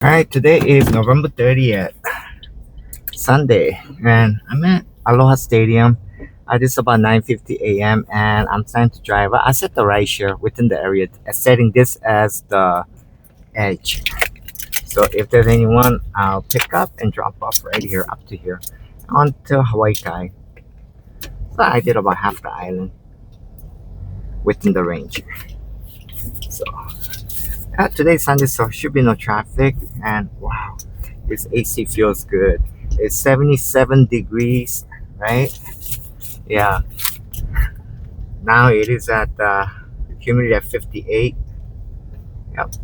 All right, today is November 30th, Sunday, and I'm at Aloha Stadium. It's about 9:50 a.m. and I'm trying to drive. I set the rideshare within the area, setting this as the edge. So if there's anyone, I'll pick up and drop off right here up to here onto Hawaii Kai. So I did about half the island within the range. So today's Sunday, so should be no traffic. And wow, this AC feels good. It's 77 degrees, right? Yeah. Now it is at humidity at 58. Yep.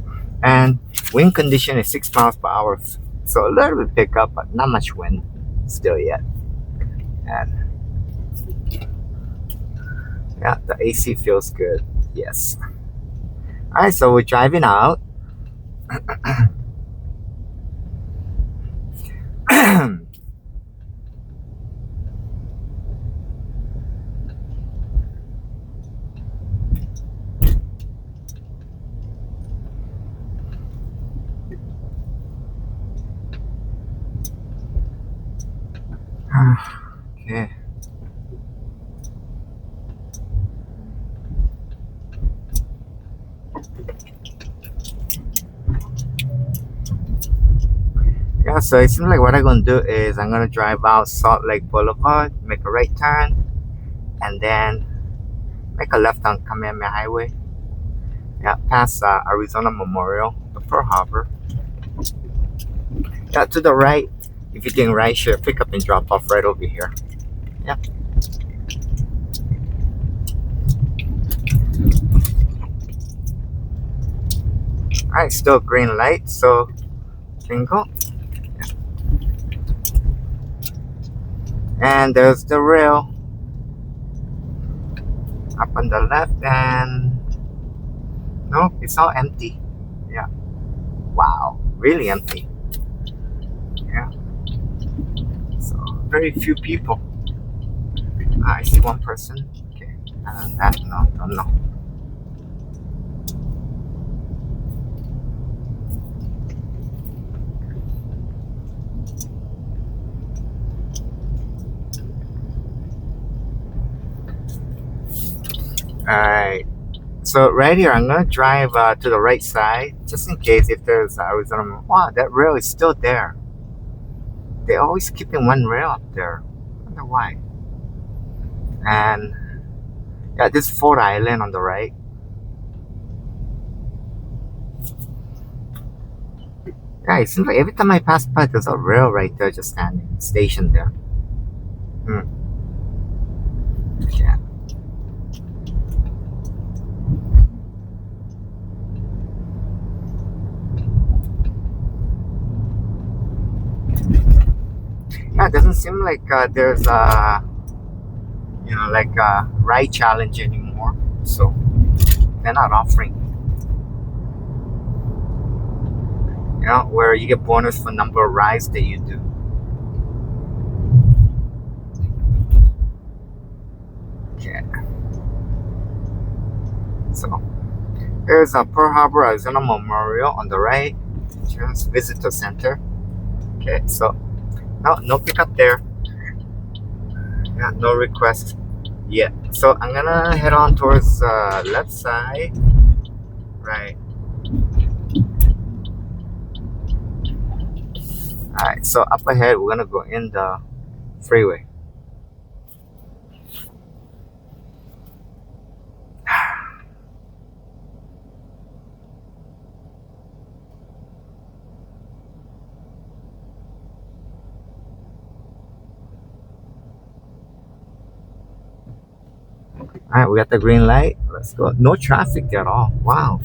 And wind condition is 6 miles per hour. So a little bit pickup, but not much wind still yet. And yeah, the AC feels good. Yes. All right, so we're driving out. Okay. Yeah, so it seems like what I'm gonna do is I'm gonna drive out Salt Lake Boulevard, make a right turn, and then make a left on Kamehameha Highway. Yeah, past Arizona Memorial, the Pearl Harbor. Yeah, to the right, if you're getting rideshare, pick up and drop off right over here. Yeah. All right, still green light, so can go. Yeah. And there's the rail up on the left, and no, it's all empty. Yeah. Wow, really empty. Yeah. So very few people. I see one person. Okay. And that, no, don't know. Alright, so right here, I'm gonna drive to the right side just in case if there's Arizona. Wow, that rail is still there. They always keeping one rail up there. I wonder why. And yeah, this Ford Island on the right. Yeah, it seems like every time I pass by, there's a rail right there just standing, stationed there. Hmm. Yeah. Yeah, it doesn't seem like there's like a ride challenge anymore. So they're not offering, where you get bonus for number of rides that you do. Okay. So there's a Pearl Harbor Arizona Memorial on the right. Just visitor center. Okay, so no pickup there. Yeah, no request yet. So I'm gonna head on towards left side. Right. Alright, so up ahead we're gonna go in the freeway. Alright, we got the green light. Let's go. No traffic at all. Wow.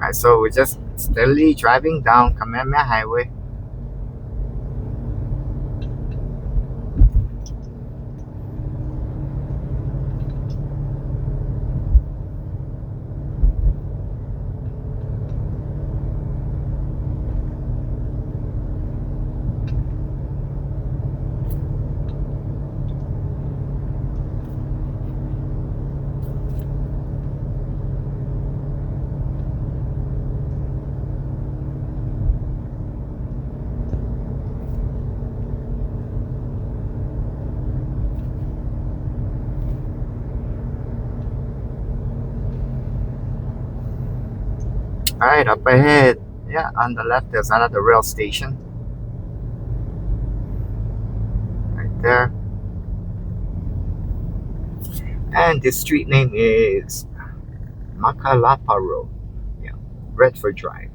Alright, so we're just steadily driving down Kamehameha Highway. Alright, up ahead. Yeah, on the left there's another rail station. Right there. And the street name is Makalapa Road. Yeah, Redford Drive.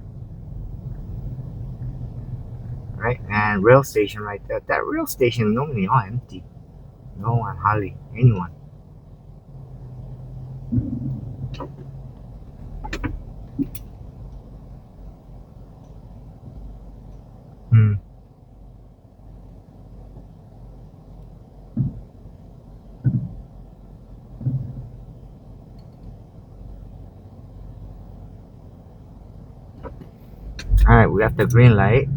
Right, and rail station right there. That rail station normally all empty. No one, hardly anyone. Hmm. Alright, we got the green light.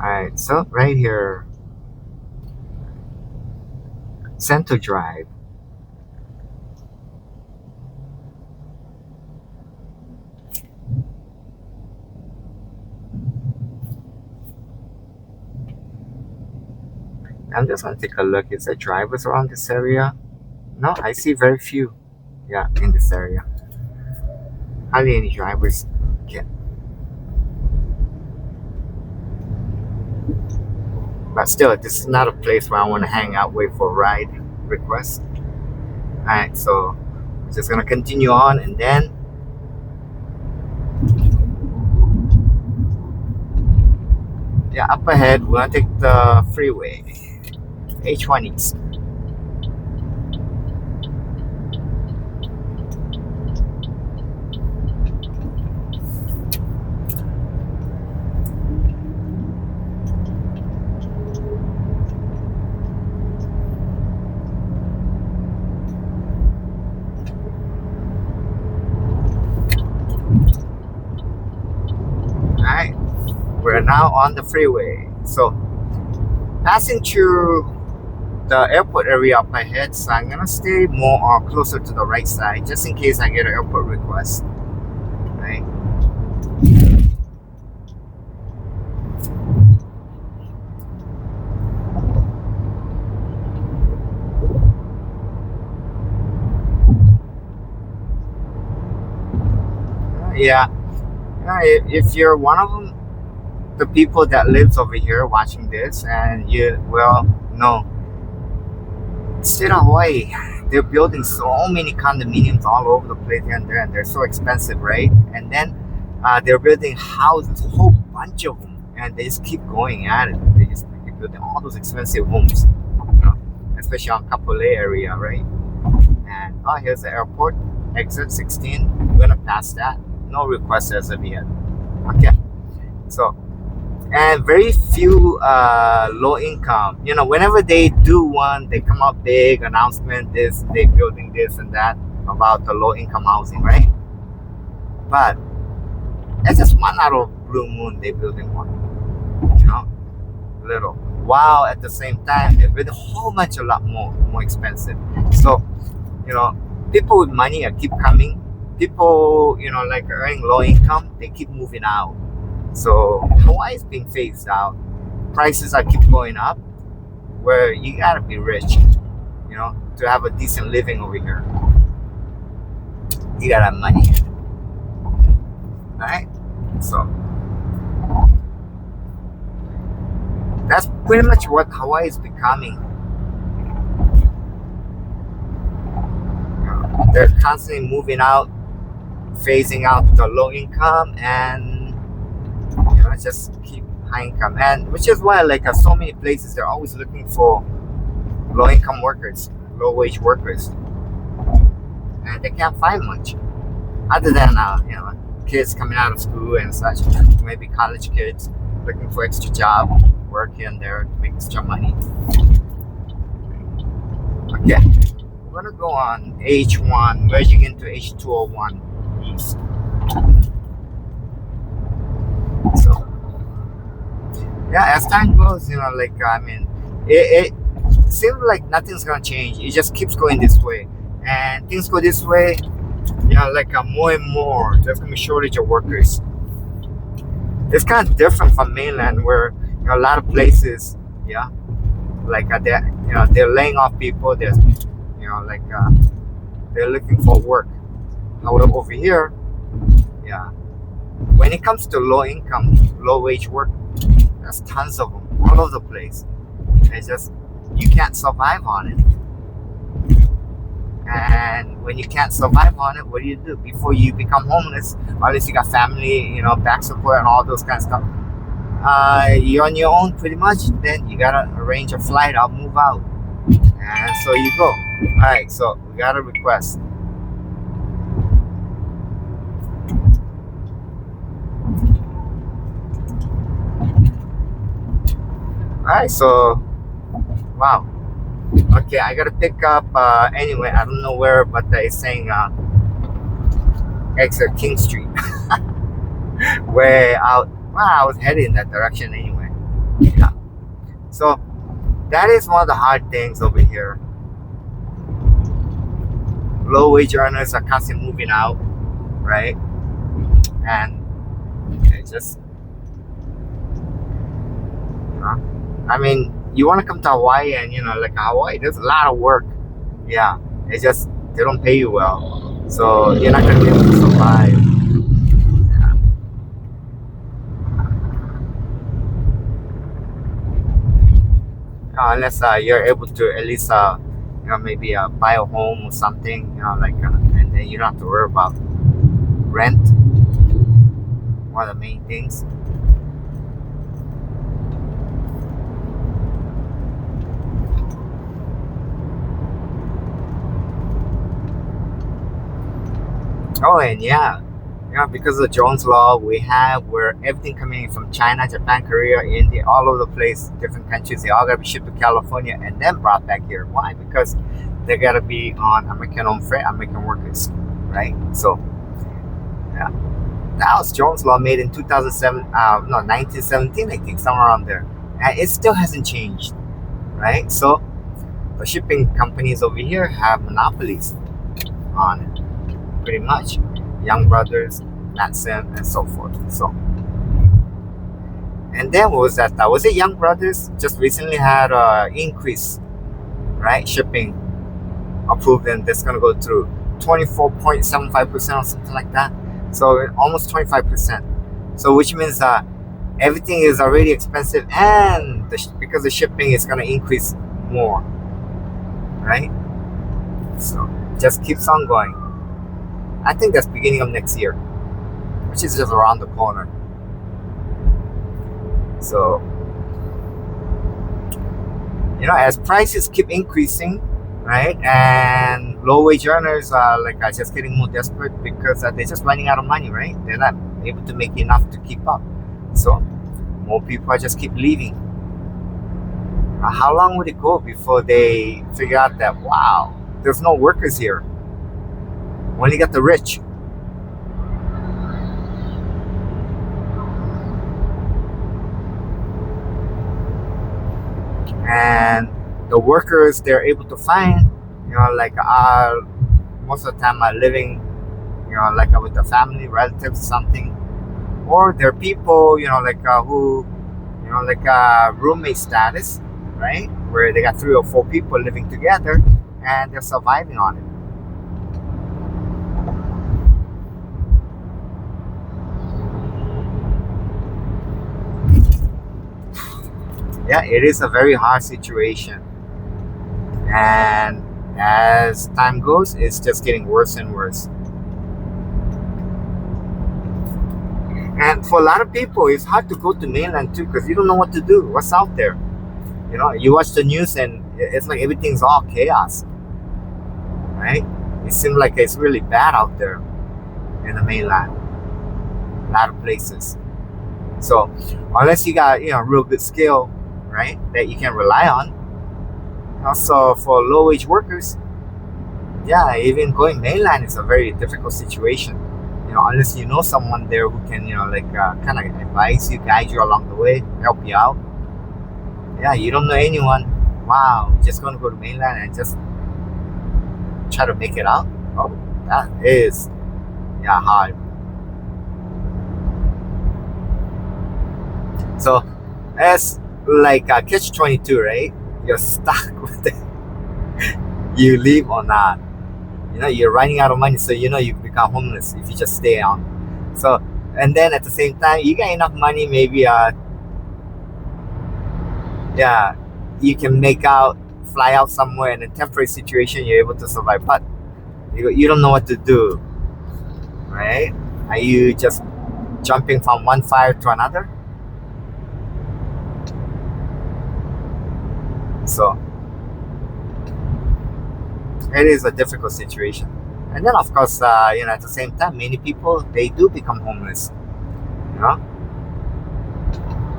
Alright, so right here, Center Drive. I'm just gonna take a look. Is there drivers around this area? No, I see very few. Yeah, in this area. Hardly any drivers. Yeah. But still, this is not a place where I want to hang out, wait for a ride request. Alright, so we're just gonna continue on, and then yeah, up ahead we're gonna take the freeway H1 East. Alright, we're now on the freeway. So passing through the airport area up ahead, so I'm gonna stay more closer to the right side just in case I get an airport request. Right? Yeah. If you're one of them, the people that lives over here watching this, and you well no, state of Hawaii, they're building so many condominiums all over the place here and there, and they're so expensive, right? And then they're building houses, a whole bunch of them, and they just keep going at it. They just keep building all those expensive homes, especially on Kapolei area, right? And oh, here's the airport, exit 16. We're gonna pass that. No requests as of yet. Okay, so and very few low income. Whenever they do one, they come up big announcement. They building this and that about the low income housing, right? But it's just one out of blue moon they building one. Little. While at the same time they're building a whole bunch a lot more expensive. So people with money keep coming. People like earning low income, they keep moving out. So Hawaii is being phased out. Prices are keep going up. Where you gotta be rich, to have a decent living over here. you gotta have money, right? So that's pretty much what Hawaii is becoming. They're constantly moving out, phasing out the low income, and just keep high income. And which is why, like, so many places, they're always looking for low income workers, low wage workers, and they can't find much other than kids coming out of school and such. Maybe college kids looking for extra job, work here and there to make extra money. Okay, we're gonna go on H1, merging into H201 east. So yeah, as time goes, it seems like nothing's gonna change. It just keeps going this way, and things go this way. More and more, there's gonna be shortage of workers. It's kind of different from mainland, where a lot of places, they're laying off people. They're looking for work. However, over here, yeah, when it comes to low income, low wage work, there's tons of them all over the place. It's just you can't survive on it. And when you can't survive on it, what do you do? Before you become homeless, unless you got family, back support and all those kind of stuff, you're on your own pretty much. Then you gotta arrange a flight out, move out, and so you go. All right, so we got a request. All right, so wow. Okay, I gotta pick up. Anyway, I don't know where, but it's saying exit King Street. Way out. Well, I was heading in that direction anyway. Yeah. So that is one of the hard things over here. Low wage earners are constantly moving out, right? And it just, you want to come to Hawaii, and Hawaii, there's a lot of work. Yeah, it's just they don't pay you well, so you're not gonna be able to survive. Yeah. Unless you're able to at least maybe buy a home or something, and then you don't have to worry about rent. One of the main things. Oh, and because of the Jones Law, we have where everything coming in from China, Japan, Korea, India, all over the place, different countries, they all got to be shipped to California and then brought back here. Why? Because they got to be on American-owned freight, American workers, right? So, yeah. That was Jones Law, made in 1917, I think, somewhere around there. And it still hasn't changed, right? So, the shipping companies over here have monopolies on it. Pretty much, Young Brothers, Matson, and so forth. So, and then what was that? Was it Young Brothers just recently had increase, right? Shipping approved, and that's gonna go through 24.75% or something like that. So almost 25%. So which means everything is already expensive, and because the shipping is gonna increase more, right? So just keeps on going. I think that's beginning of next year, which is just around the corner. So, as prices keep increasing, right, and low wage earners are just getting more desperate because they're just running out of money, right? They're not able to make enough to keep up. So, more people just keep leaving. How long would it go before they figure out that, wow, there's no workers here? Only got the rich. And the workers they're able to find, most of the time are living, with the family, relatives, or something. Or they're people, who, roommate status, right? Where they got 3 or 4 people living together and they're surviving on it. yeah, it is a very hard situation. And as time goes, it's just getting worse and worse. And for a lot of people, it's hard to go to mainland too because you don't know what to do. What's out there? You watch the news and it's like everything's all chaos, right? It seems like it's really bad out there in the mainland, a lot of places. So unless you got real good skill, right, that you can rely on. Also for low wage workers, yeah, even going mainland is a very difficult situation. Unless you know someone there who can kind of advise you, guide you along the way, help you out. Yeah, you don't know anyone. Wow, just gonna go to mainland and just try to make it out. Oh, that is, yeah, hard. So as like catch 22, right? You're stuck with it. You leave or not. You're running out of money, so you become homeless if you just stay on. So, and then at the same time, you got enough money, maybe yeah, you can make out, fly out somewhere in a temporary situation, you're able to survive. But you don't know what to do, right? Are you just jumping from one fire to another? So it is a difficult situation. And then of course, at the same time, many people, they do become homeless. You know,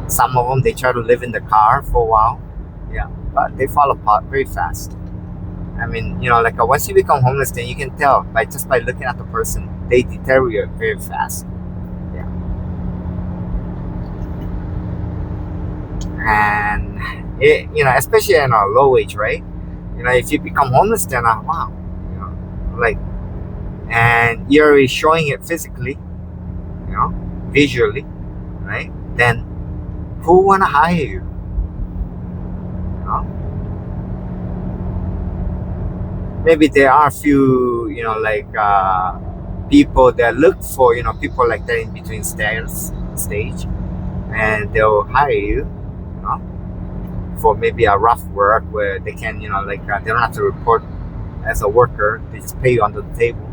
some of them, they try to live in the car for a while, yeah, but they fall apart very fast. I mean, like once you become homeless, then you can tell by just by looking at the person, they deteriorate very fast. Yeah, and especially in a low wage, right? If you become homeless, then wow, like, and you're already showing it physically, visually, right? Then who wanna hire you? You know? Maybe there are a few, people that look for, people like that in between stage, and they'll hire you, for maybe a rough work where they can, they don't have to report as a worker. They just pay you under the table.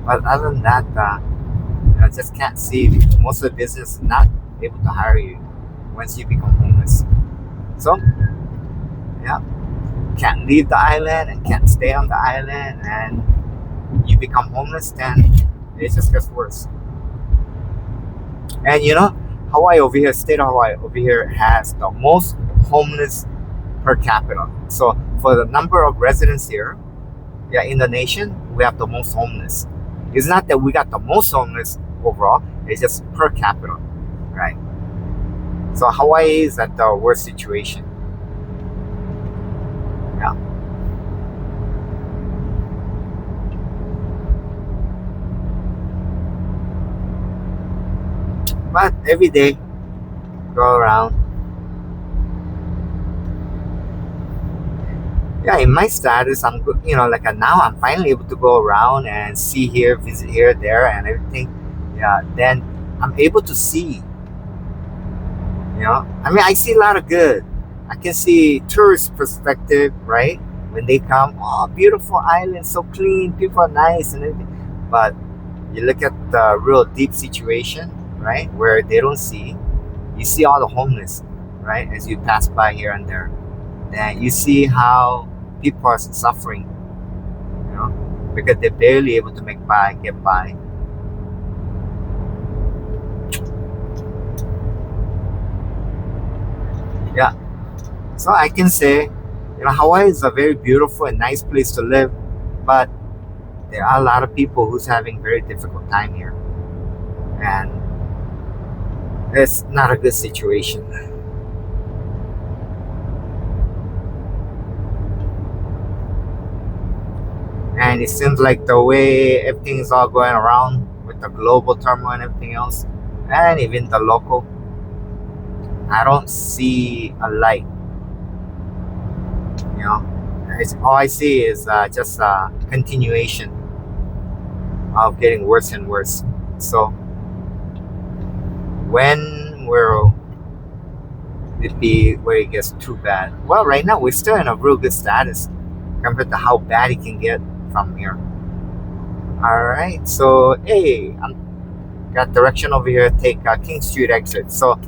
But other than that, I just can't see most of the business not able to hire you once you become homeless. So, yeah, can't leave the island and can't stay on the island, and you become homeless, then it just gets worse. And Hawaii over here, state of Hawaii over here, has the most homeless per capita. So for the number of residents here, yeah, in the nation, we have the most homeless. It's not that we got the most homeless overall, it's just per capita, right? So Hawaii is at the worst situation. Yeah. But every day, go around. Yeah, in my status, I'm good. Now I'm finally able to go around and see here, visit here, there, and everything. Yeah, then I'm able to see. I mean, I see a lot of good. I can see tourist perspective, right? When they come, oh, beautiful island, so clean, people are nice and everything. But you look at the real deep situation, right, where they don't see. You see all the homeless, right, as you pass by here and there. Then you see how people are suffering, because they're barely able to get by. Yeah, so I can say, Hawaii is a very beautiful and nice place to live, but there are a lot of people who's having very difficult time here, and it's not a good situation. And it seems like the way everything is all going around with the global turmoil and everything else, and even the local, I don't see a light. All I see is just a continuation of getting worse and worse. So when will it'd be where it gets too bad. Well, right now we're still in a real good status compared to how bad it can get from here. All right, so hey, I'm got direction over here. Take King Street exit. So,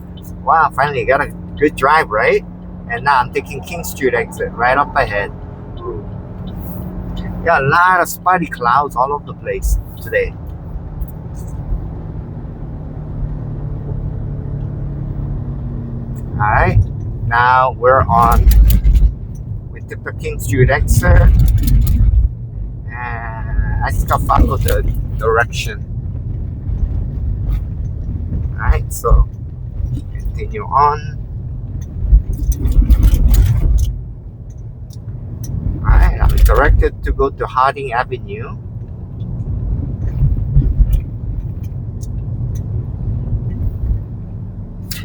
wow, finally got a good drive, right? And now I'm taking King Street exit right up ahead. Ooh. Got a lot of spotty clouds all over the place today. All right, now we're on. We took the King Street exit, and I just gotta follow the direction. All right, so continue on. Alright, I'm directed to go to Harding Avenue.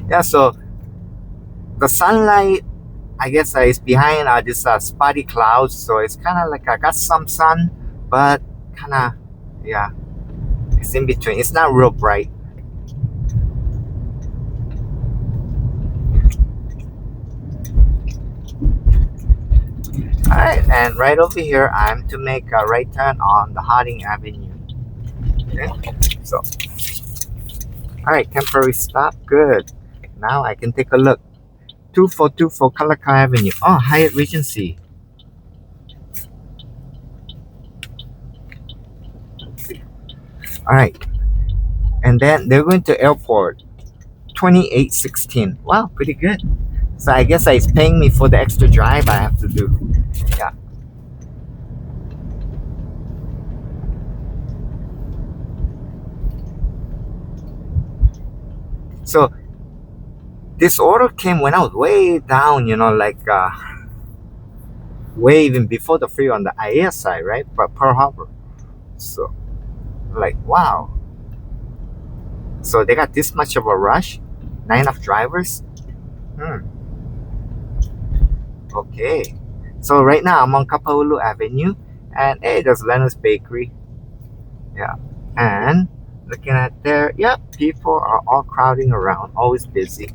Yeah, so the sunlight, I guess, is behind this spotty clouds, so it's kind of like I got some sun, but kind of, yeah, it's in between. It's not real bright. Alright, and right over here, I'm to make a right turn on the Harding Avenue. Okay, so, alright, temporary stop, good. Now I can take a look. 2424 Kalakaua Avenue. Oh, Hyatt Regency. Alright, and then they're going to airport. 2816. Wow, pretty good. So I guess it's paying me for the extra drive I have to do. Yeah. So this order came when I was way down, like way even before the freeway on the IA side, right? But Pearl Harbor. So like wow. So they got this much of a rush? Not enough drivers? Okay. So right now I'm on Kapahulu Avenue, and hey, there's Leonard's Bakery. Yeah. And looking at there, yep, people are all crowding around, always busy.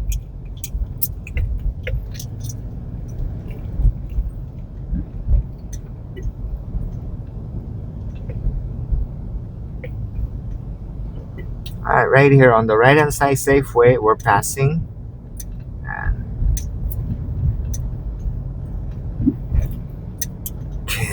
Alright, right here on the right hand side Safeway, we're passing. And okay.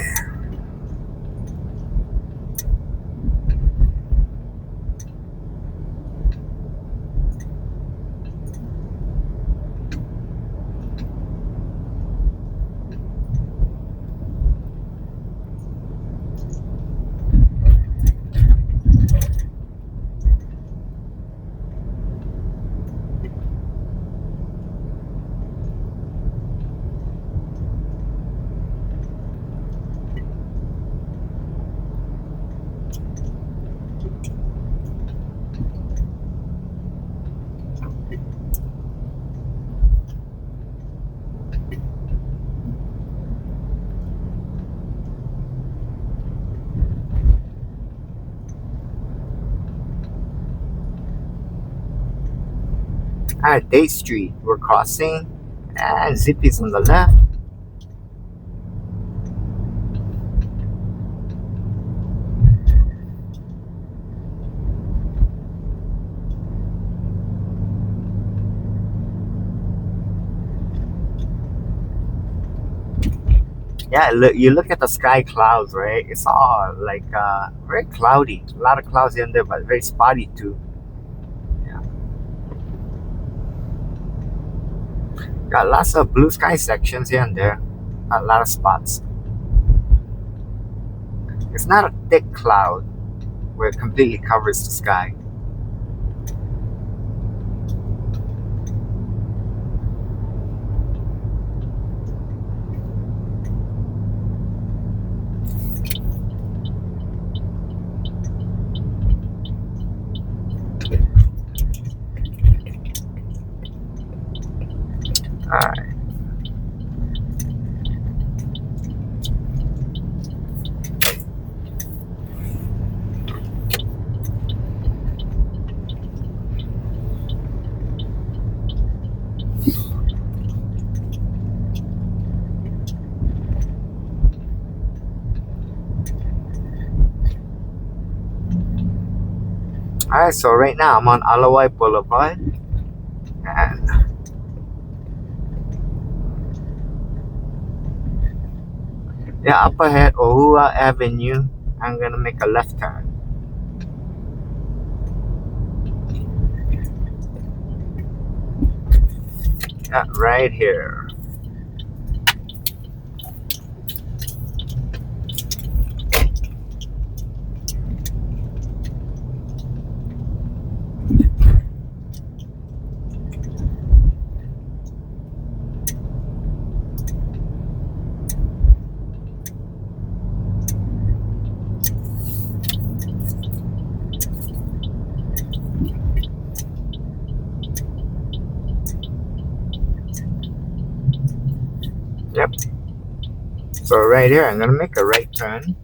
Alright, Day Street, we're crossing, and Zippy's on the left. Yeah, look, you look at the sky clouds, right? It's all like very cloudy. A lot of clouds in there, but very spotty too. Yeah. Got lots of blue sky sections here and there. A lot of spots. It's not a thick cloud where it completely covers the sky. Alright. Alright, so right now I'm on Alawai Boulevard. And yeah, up ahead, Ohua Avenue. I'm gonna make a left turn. Yeah, right here. Yep. So right here, I'm gonna make a right turn.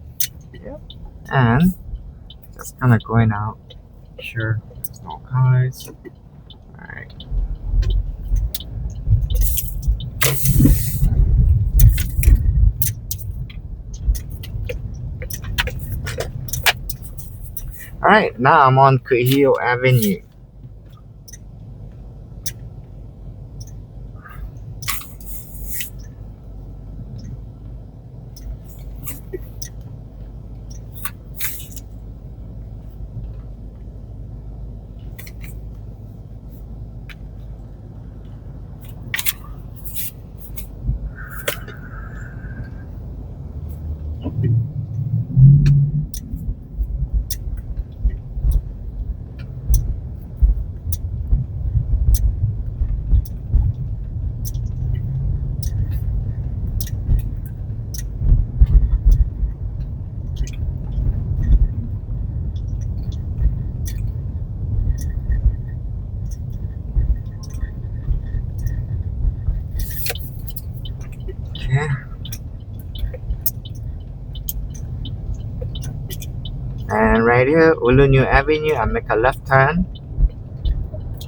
Yep. And just kind of going out. Sure, there's no cars. Alright. Alright, now I'm on Kuhio Avenue. Okay. And right here, Ulunu Avenue, I make a left turn.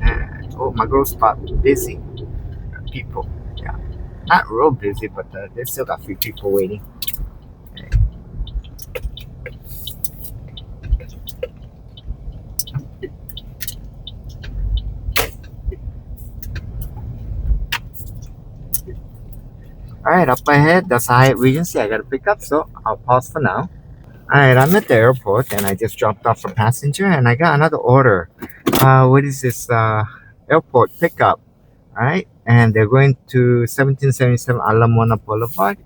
And, oh, my growth spot busy. People. Yeah. Not real busy, but they still got a few people waiting. Alright, up ahead, that's Hyatt Regency. I gotta pick up, so I'll pause for now. Alright, I'm at the airport and I just dropped off a passenger and I got another order. What is this? Airport pickup. Alright, and they're going to 1777 Alamona Boulevard,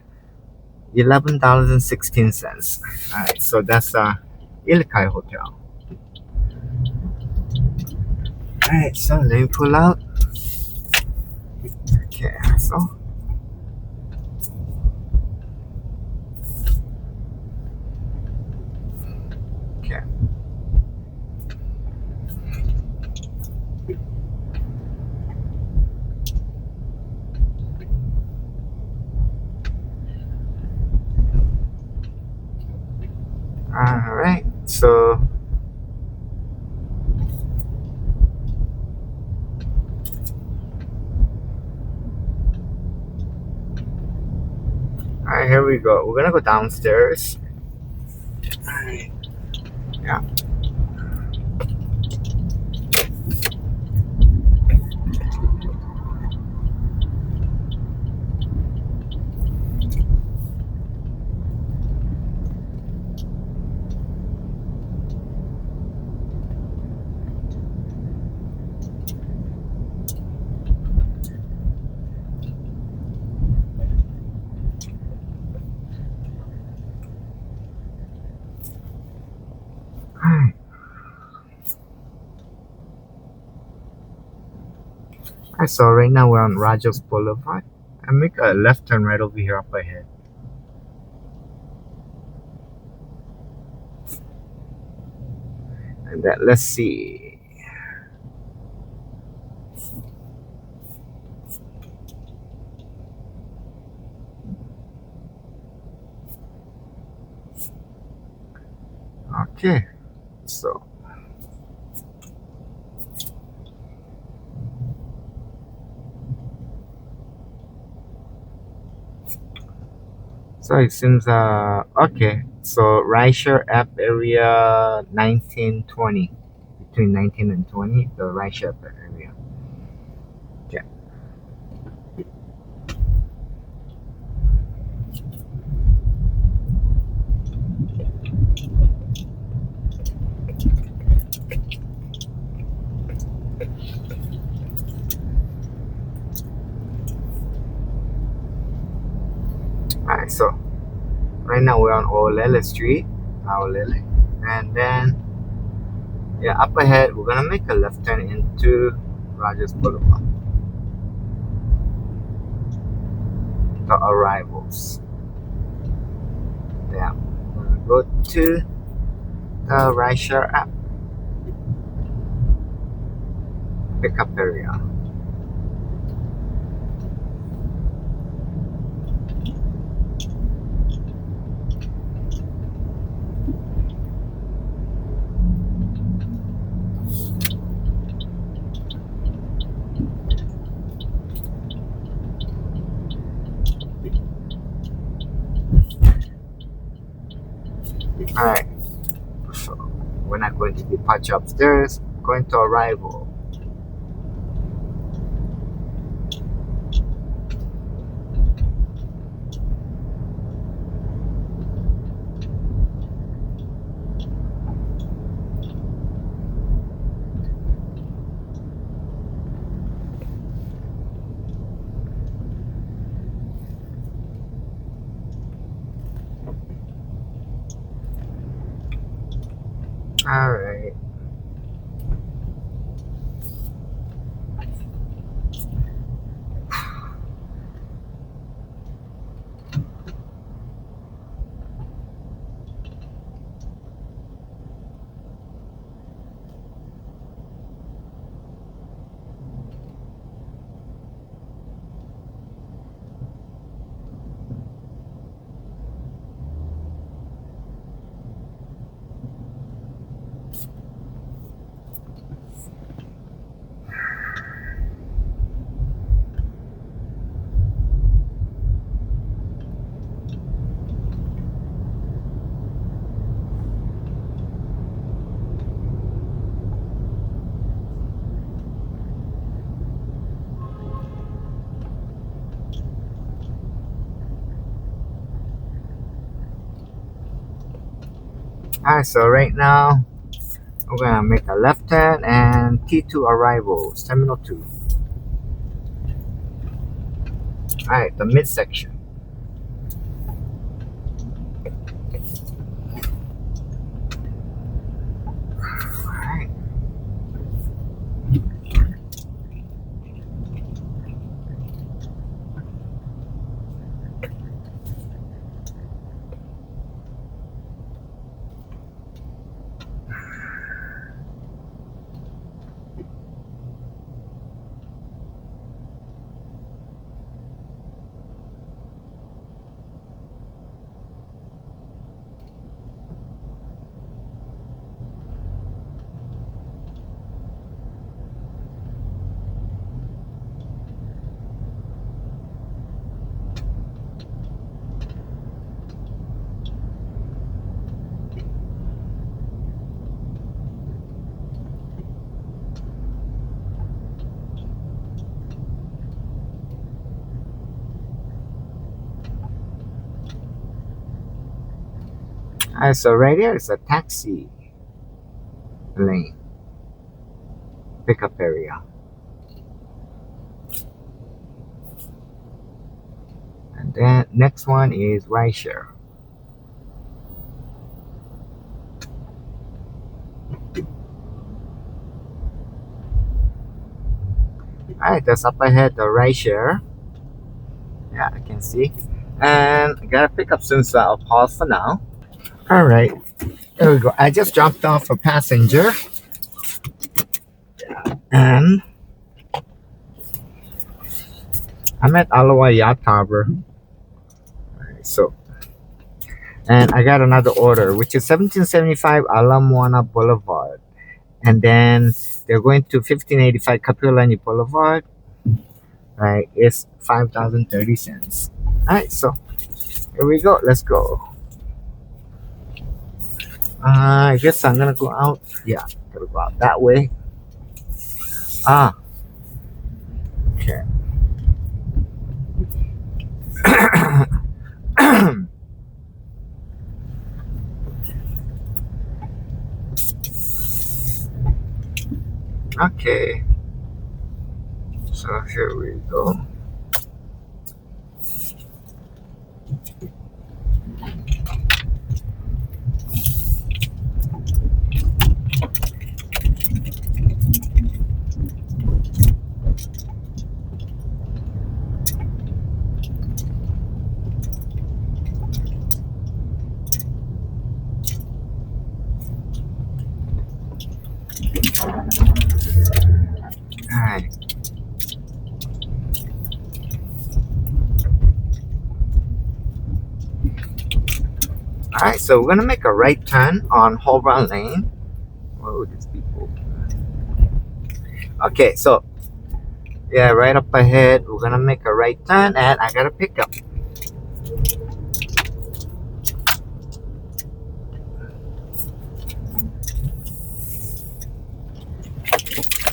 $11.16. Alright, so that's Ilikai Hotel. Alright, so let me pull out. Okay, so. Okay. Alright, so. Alright, here we go. We're gonna go downstairs. Alright. Yeah. Alright, so right now we're on Rogers Boulevard. I make a left turn right over here up ahead. And then let's see. Okay, so it seems okay. So Rideshare app area 1920 between 19 and 20, the rideshare area. Yeah. Alright, so right now we're on Olele Street, Olele, and then yeah, up ahead we're gonna make a left turn into Rogers Boulevard. The arrivals. Yeah, we're gonna go to the rideshare app pickup area. Alright, so we're not going to depart upstairs, going to arrival. Alright. Alright, so right now we're gonna make a left turn and T2 arrivals, Terminal 2. Alright, the midsection. Alright. Alright, so right here is a taxi lane, pickup area. And then next one is rideshare. Alright, that's up ahead, the rideshare. Yeah, I can see. And I gotta pick up soon, so I'll pause for now. Alright, there we go. I just dropped off a passenger. And I'm at Aloha Yacht Harbor. Alright, so, and I got another order, which is 1775 Ala Moana Boulevard. And then they're going to 1585 Kapiolani Boulevard. Right, it's 5,030 cents. Alright, so here we go. Let's go. I guess I'm gonna go out. Yeah, Gotta go out that way. Ah, okay. Okay, so here we go. All right. All right, so we're gonna make a right turn on Holbrook Lane. Where would these people? Okay, so yeah, right up ahead, we're gonna make a right turn, and I gotta pick up.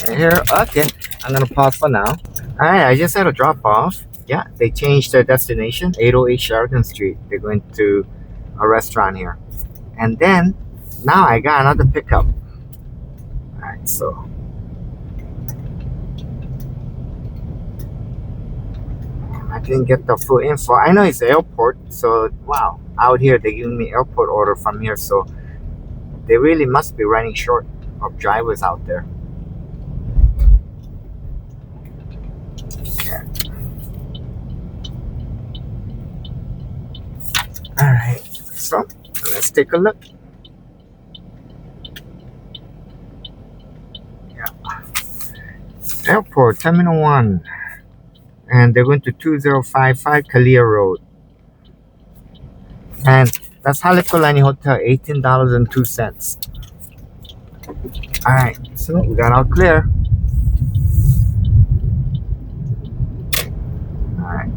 Right here, okay. I'm gonna pause for now. All right, I just had a drop off. Yeah, they changed their destination, 808 Sheridan Street. They're going to a restaurant here, and then now I got another pickup. All right, so I didn't get the full info. I know it's the airport, so wow, out here they're giving me airport order from here, so they really must be running short of drivers out there. Yeah. All right, so let's take a look. Yeah, airport Terminal 1, and they're going to 2055 Kalia Road, and that's Halekulani Hotel, $18.02. All right, so we got all clear. All right.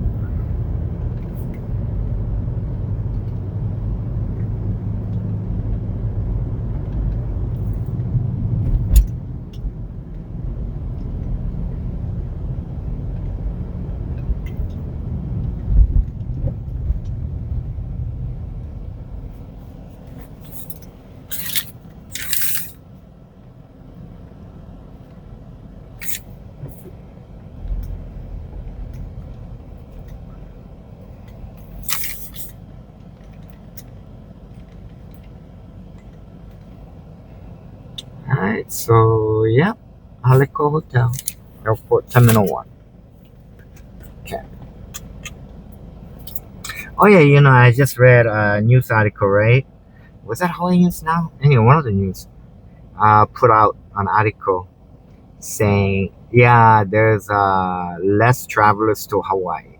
All right, so yeah, Haleco Hotel, Airport Terminal 1. Okay. Oh yeah, I just read a news article, right? Was that Hawaii News now? Anyway, one of the news put out an article saying, yeah, there's less travelers to Hawaii.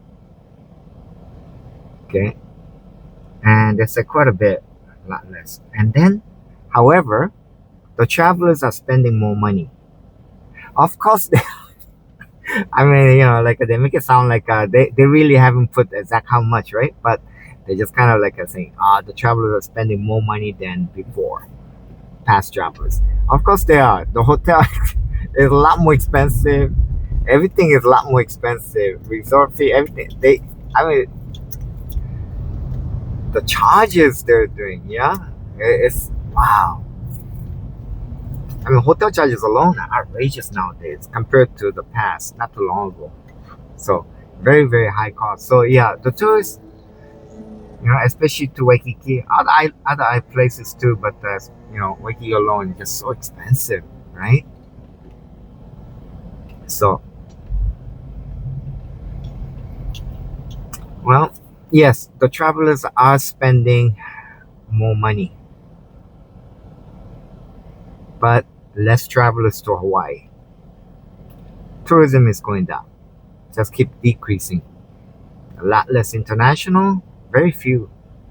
Okay, and they said quite a lot less. And then, however, the travelers are spending more money. Of course, I mean, like they make it sound like they really haven't put exact how much, right? But they just kind of like saying, the travelers are spending more money than before, past travelers. Of course, they are. The hotel is a lot more expensive. Everything is a lot more expensive. Resort fee, everything. I mean, the charges they're doing, yeah, it's wow. I mean, hotel charges alone are outrageous nowadays compared to the past, not too long ago. So very, very high cost. So yeah, the tourists, especially to Waikiki, other places too, but Waikiki alone is just so expensive, right? So well, yes, the travelers are spending more money, but less travelers to Hawaii. Tourism is going down. Just keep decreasing. A lot less international, very few.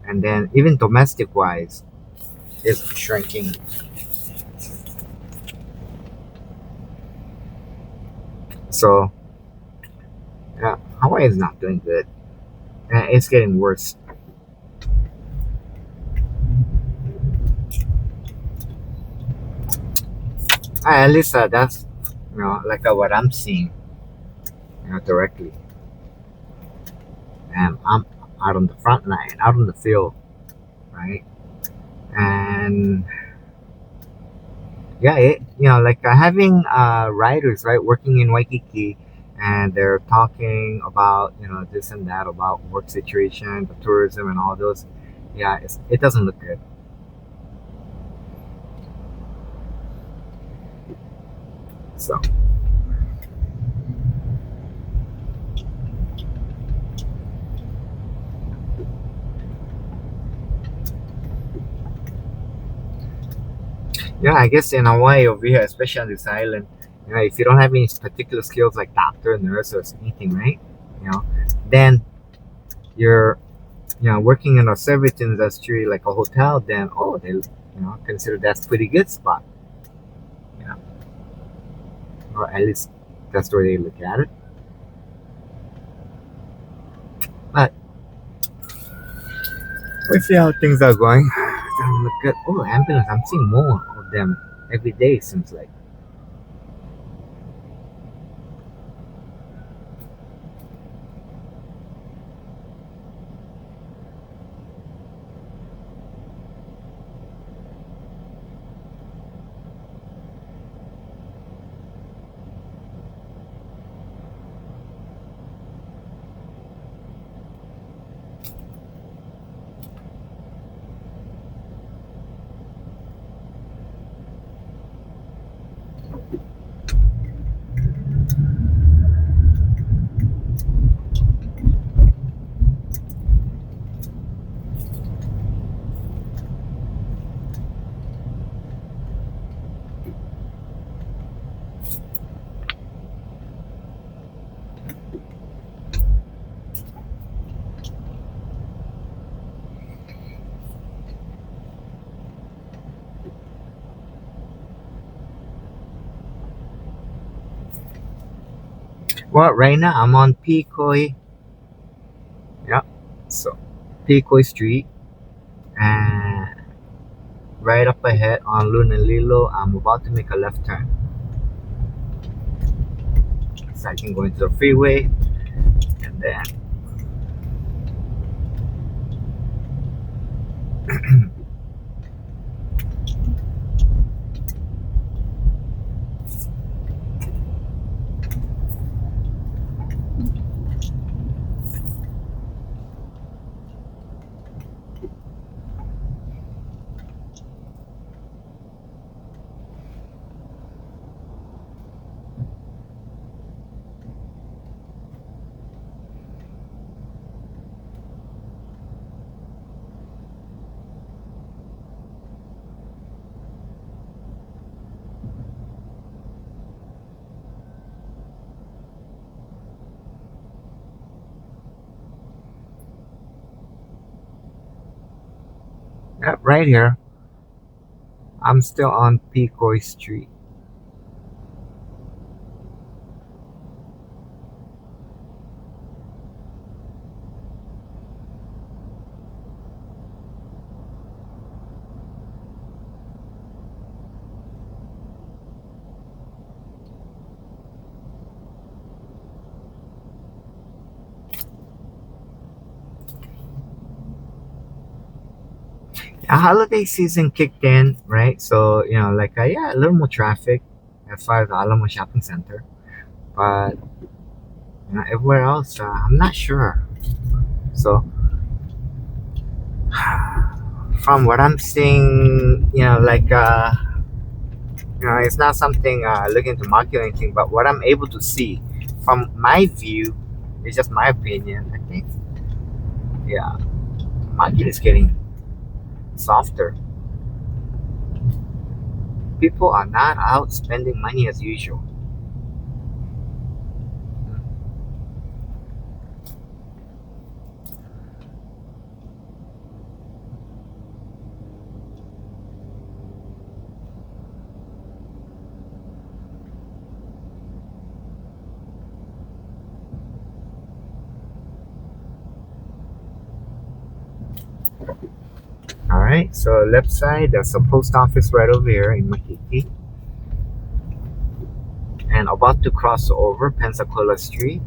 And then even domestic wise is shrinking. So yeah, Hawaii is not doing good. It's getting worse. At least that's like what I'm seeing directly, and I'm out on the front line, out on the field, right? And yeah, like having riders right working in Waikiki, and they're talking about this and that about work situation, the tourism, and all those. Yeah, it doesn't look good. So yeah, I guess in Hawaii over here, especially on this island, if you don't have any particular skills like doctor, nurse, or anything, right? You know, then you're working in a service industry like a hotel. Then they consider that's pretty good spot. You know, or at least that's the way they look at it. But we'll see how things are going. Look good. Oh, ambulance! I'm seeing more of them every day. Seems like. Well, right now I'm on Pikoi. Yeah. So Pikoi Street, and right up ahead on Lunalilo, I'm about to make a left turn, so I can go into the freeway, and then yeah, right here. I'm still on Pikoi Street. Holiday season kicked in, right? So like yeah, a little more traffic as far as the Alamo Shopping Center, but everywhere else, I'm not sure. So from what I'm seeing, like it's not something looking to market or anything, but what I'm able to see from my view, it's just my opinion. I think, yeah, market is getting softer. People are not out spending money as usual. All right, so left side, there's a post office right over here in Makiki. about to cross over Pensacola Street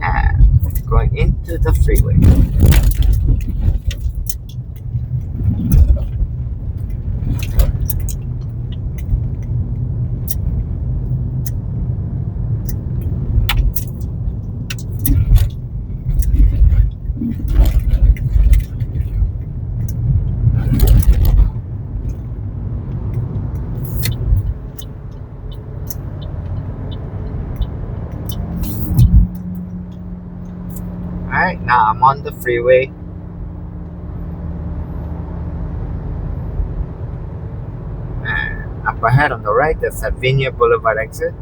and going into the freeway. Alright, now I'm on the freeway. And up ahead on the right, there's a Vineyard Boulevard exit.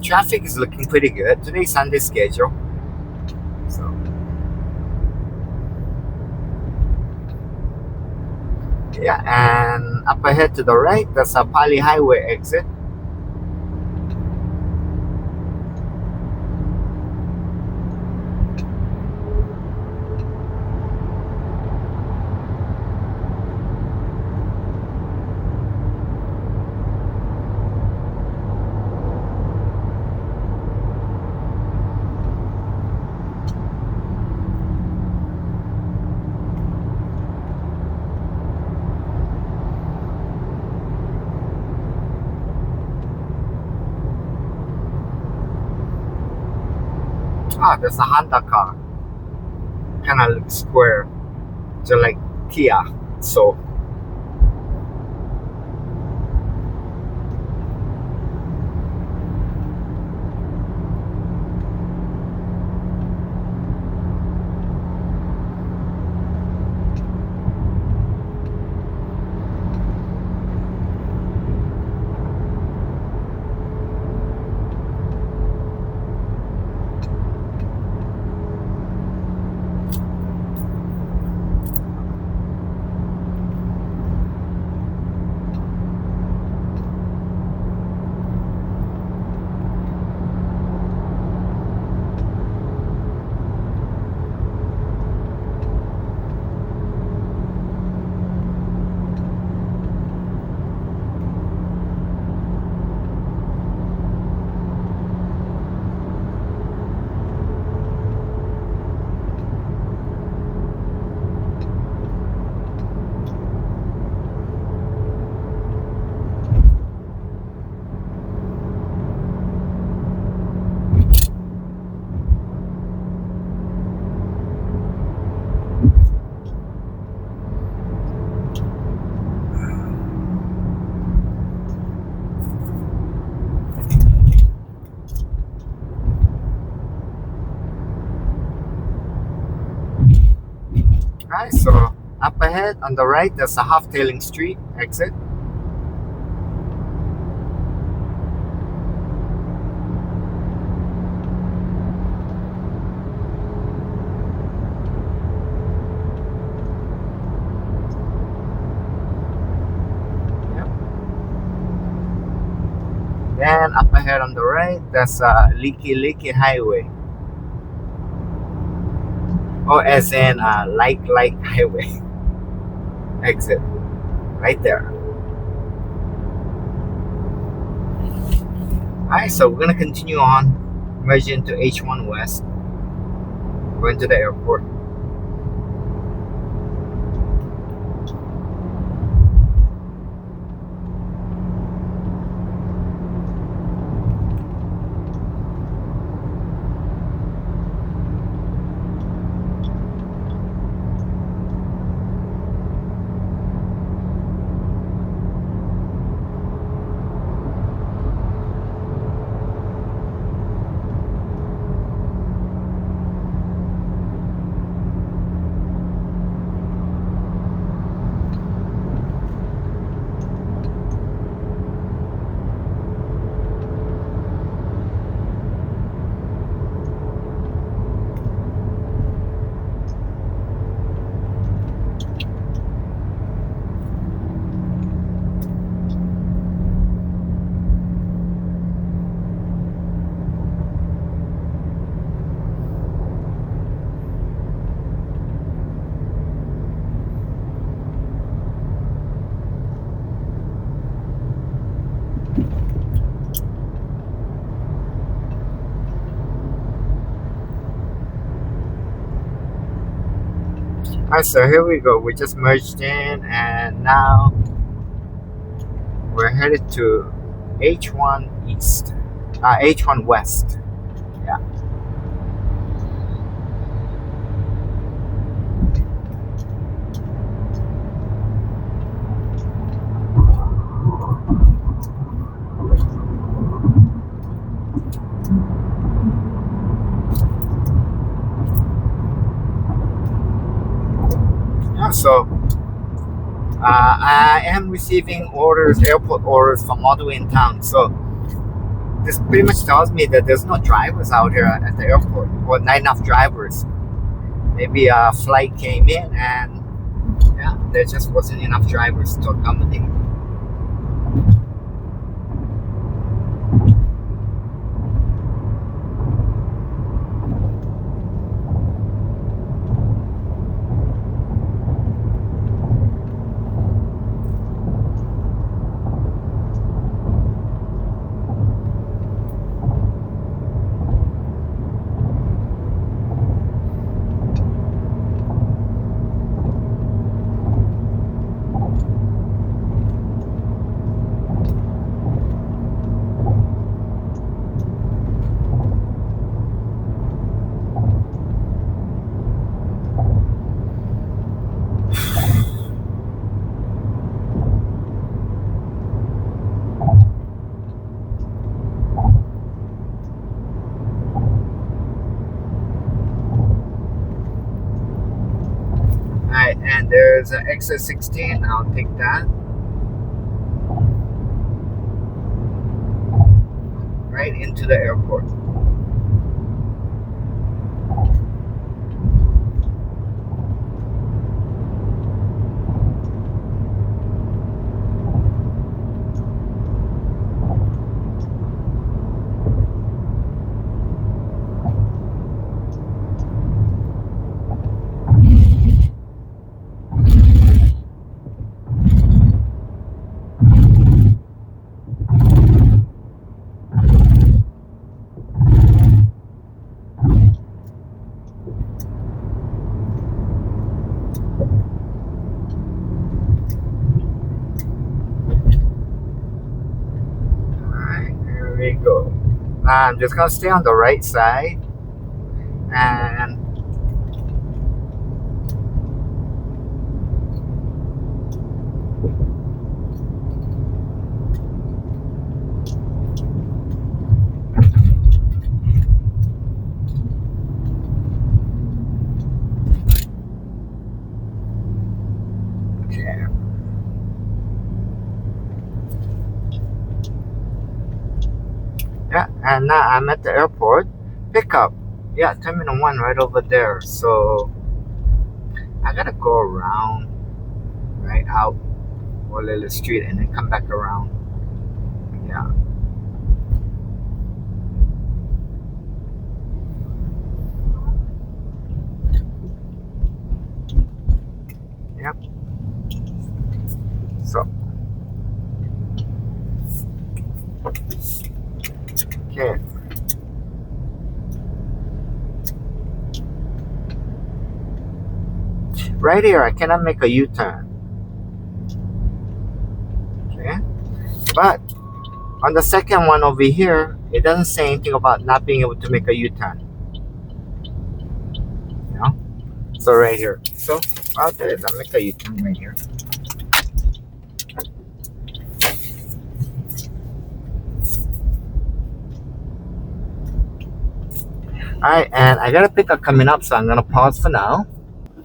Traffic is looking pretty good. Today's Sunday schedule. So yeah, and up ahead to the right, there's a Pali Highway exit. There's a Honda car. Kind of looks square, just like Kia. So alright, so up ahead on the right, there's a Half-Tailing Street exit. Then up ahead on the right, there's a Leaky Highway. Oh, as in like highway exit right there. Alright, so we're gonna continue on, merge into H1 West, going to the airport. Alright, so here we go. We just merged in, and now we're headed to H1 East, H1 West. Yeah. Yeah. So I am receiving orders, airport orders from all the way in town. So this pretty much tells me that there's no drivers out here at the airport, or not enough drivers. Maybe a flight came in, and yeah, there just wasn't enough drivers to accommodate. Alright, and there's an exit 16. I'll take that. Right into the airport. There we go. I'm just gonna stay on the right side, and okay. Yeah, and now I'm at the airport. Pickup. Yeah, Terminal 1 right over there. So I gotta go around, right out Honolulu Street, and then come back around. Yeah. Yep. So. Okay. Right here, I cannot make a U-turn. Okay. But on the second one over here, it doesn't say anything about not being able to make a U-turn. You know? So right here. So I'll do it. I'll make a U-turn right here. Alright, and I got a pickup coming up, so I'm gonna pause for now.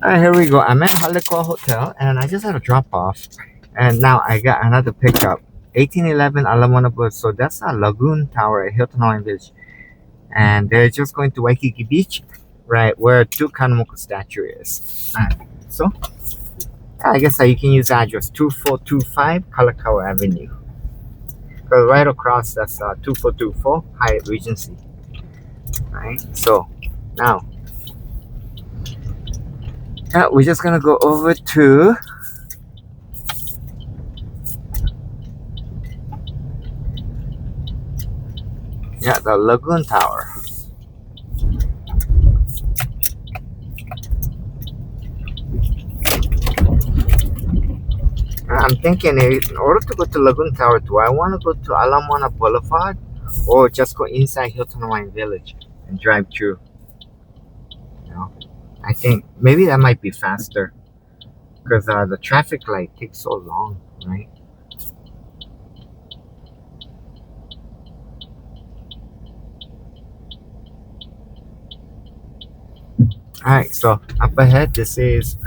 Alright, here we go. I'm at Honolulu Hotel, and I just had a drop off. And now I got another pickup. 1811 Alamona Boulevard. So that's a Lagoon Tower at Hilton Hawaiian Village. And they're just going to Waikiki Beach, right where Tu'ukanamoku statue is. Alright, so I guess you can use the address 2425 Kalakaua Avenue. So right across, that's 2424 Hyatt Regency. Right, so now we're just gonna go over to the Lagoon Tower. I'm thinking in order to go to Lagoon Tower, do I want to go to Alamana Boulevard or just go inside Hilton Hawaiian Village and drive through? You know, I think maybe that might be faster because the traffic light takes so long, right? All right, so up ahead, this is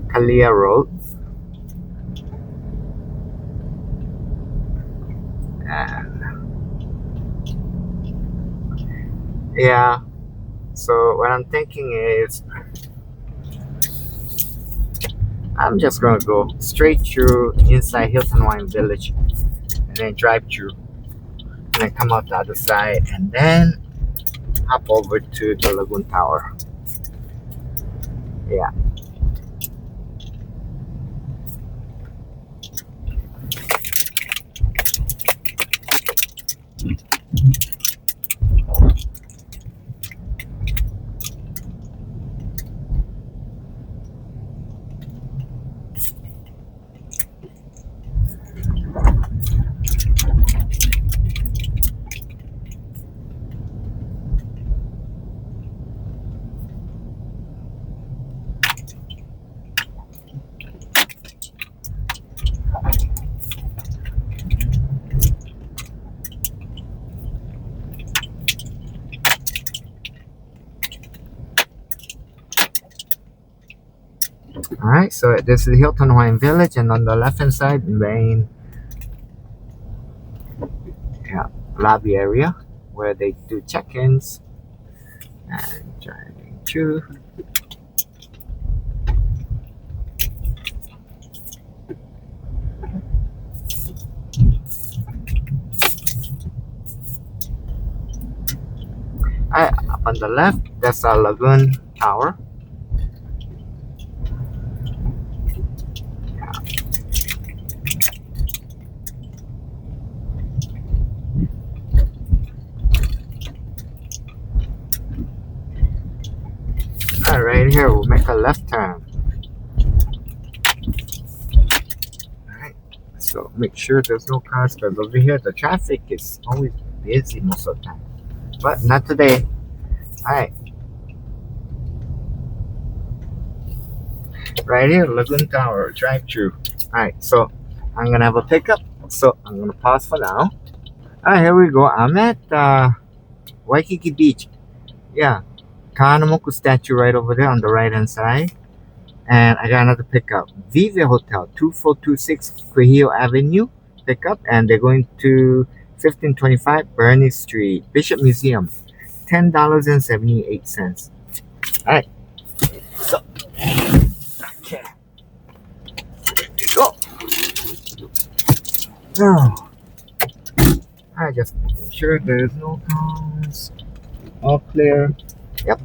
Kalia Road. And yeah, so what I'm thinking is I'm just gonna go straight through inside Hilton Hawaiian Village and then drive through and then come out the other side and then hop over to the Lagoon Tower. Yeah. All right, so this is Hilton Hawaiian Village, and on the left hand side, main lobby area where they do check-ins and driving through. All right, up on the left, that's our Lagoon Tower. All right, right here, we'll make a left turn. All right, so make sure there's no cars because over here the traffic is always busy most of the time, but not today. All right, right here, Lagoon Tower, drive through. All right, so I'm gonna have a pickup, so I'm gonna pause for now. All right, here we go. I'm at Waikiki Beach. Yeah, Kahanamoku statue right over there on the right hand side. And I got another pickup. Viva Hotel, 2426 Quahio Avenue pickup. And they're going to 1525 Bernie Street, Bishop Museum, $10.78. All right. So, okay. Go. Now, I just make sure there's no cars. All clear. Yep.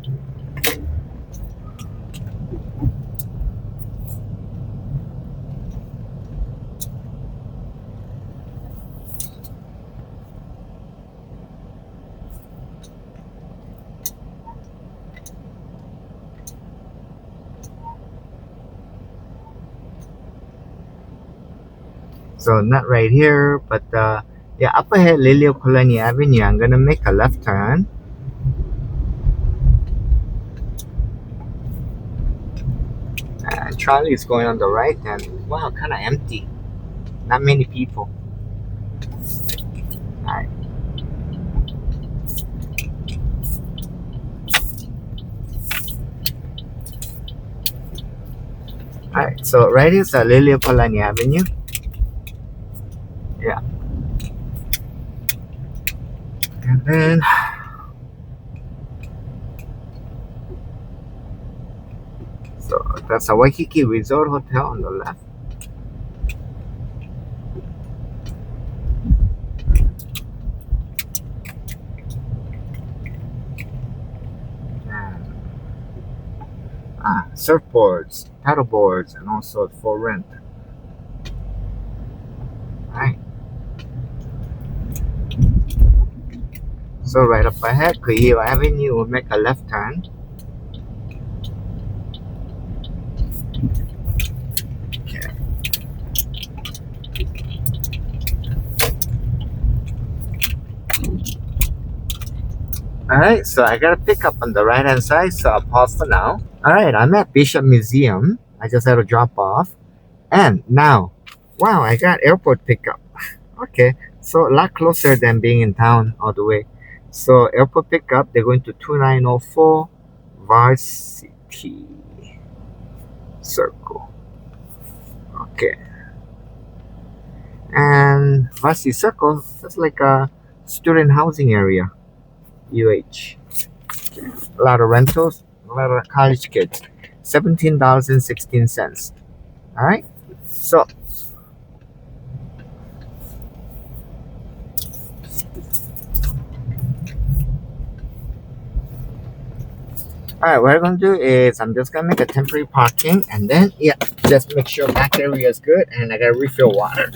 So not right here, but yeah, up ahead, Liliuokalani Avenue. I'm gonna make a left turn. Trolley is going on the right, and wow, kind of empty. Not many people. All right. All right. So right is Liliuokalani Avenue. Yeah. And then so that's a Waikiki Resort Hotel on the left. And surfboards, paddle boards, and also for rent. Alright. So right up ahead, Quahio Avenue, we'll make a left turn. All right, so I got a pickup on the right hand side, so I'll pause for now. All right, I'm at Bishop Museum. I just had to drop off, and now, wow, I got airport pickup. Okay, so a lot closer than being in town all the way. So airport pickup, they're going to 2904 Varsity Circle. Okay, and Varsity Circle, that's like a student housing area. UH. A lot of rentals, a lot of college kids. $17.16. All right. So, all right, what I'm gonna do is I'm just gonna make a temporary parking, and then yeah, just make sure back area is good, and I gotta refill water.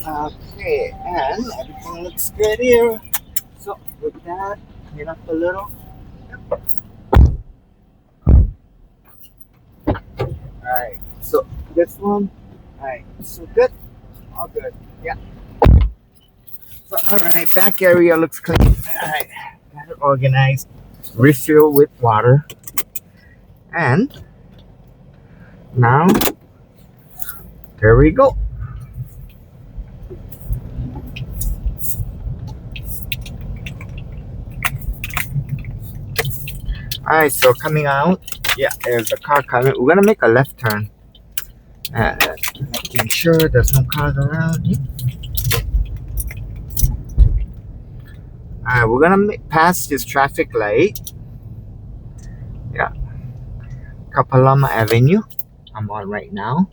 Okay, and everything looks good here. So with that, clean up a little. All right. So this one, all right. So good. All good. Yeah. So all right, back area looks clean. All right, got it organized. Refill with water, and now here we go. All right, so coming out, yeah, there's a car coming. We're gonna make a left turn, and making sure there's no cars around. Yeah. All right, we're gonna pass this traffic light. Yeah, Kapalama Avenue. I'm on right now.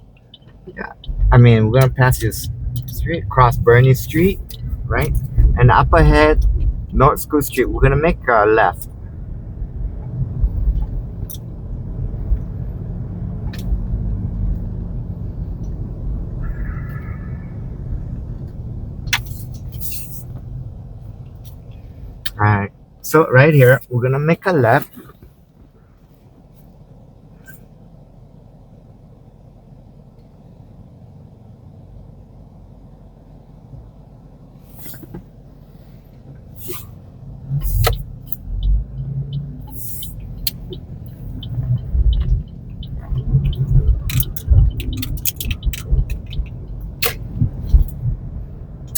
Yeah, I mean we're gonna pass this street, cross Bernie Street, right? And up ahead, North School Street. We're gonna make a left. All right. So right here, we're gonna make a left.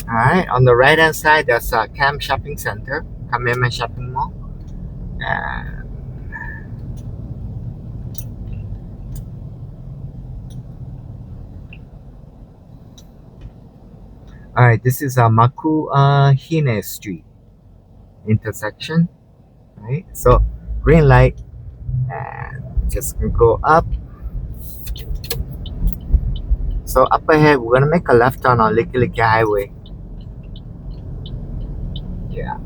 All right. On the right hand side, there's a Cam Shopping Center, Kameme Shopping Mall. And all right, this is a Maku Hine Street intersection. Right. So green light, and just gonna go up. So up ahead, we're gonna make a left turn on Likelike Highway. Yeah.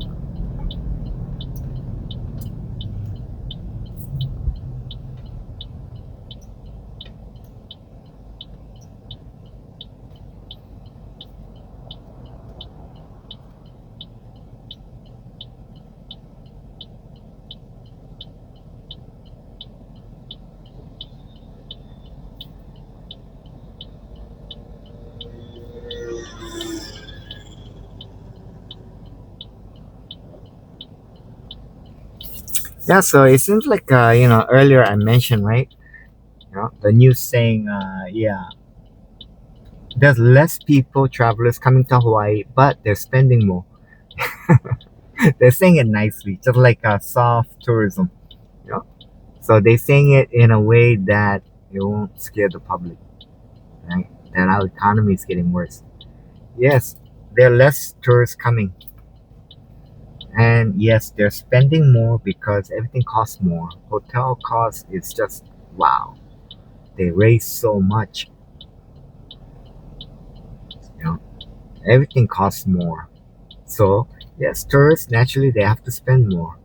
Yeah, so it seems like earlier I mentioned, right? The news saying yeah, there's less people travelers coming to Hawaii, but they're spending more. They're saying it nicely, just like soft tourism. You know, so they're saying it in a way that it won't scare the public, right? That our economy is getting worse. Yes, there are less tourists coming, and yes, they're spending more because everything costs more. Hotel costs is just wow. They raise so much. You know, everything costs more. So yes, tourists naturally they have to spend more.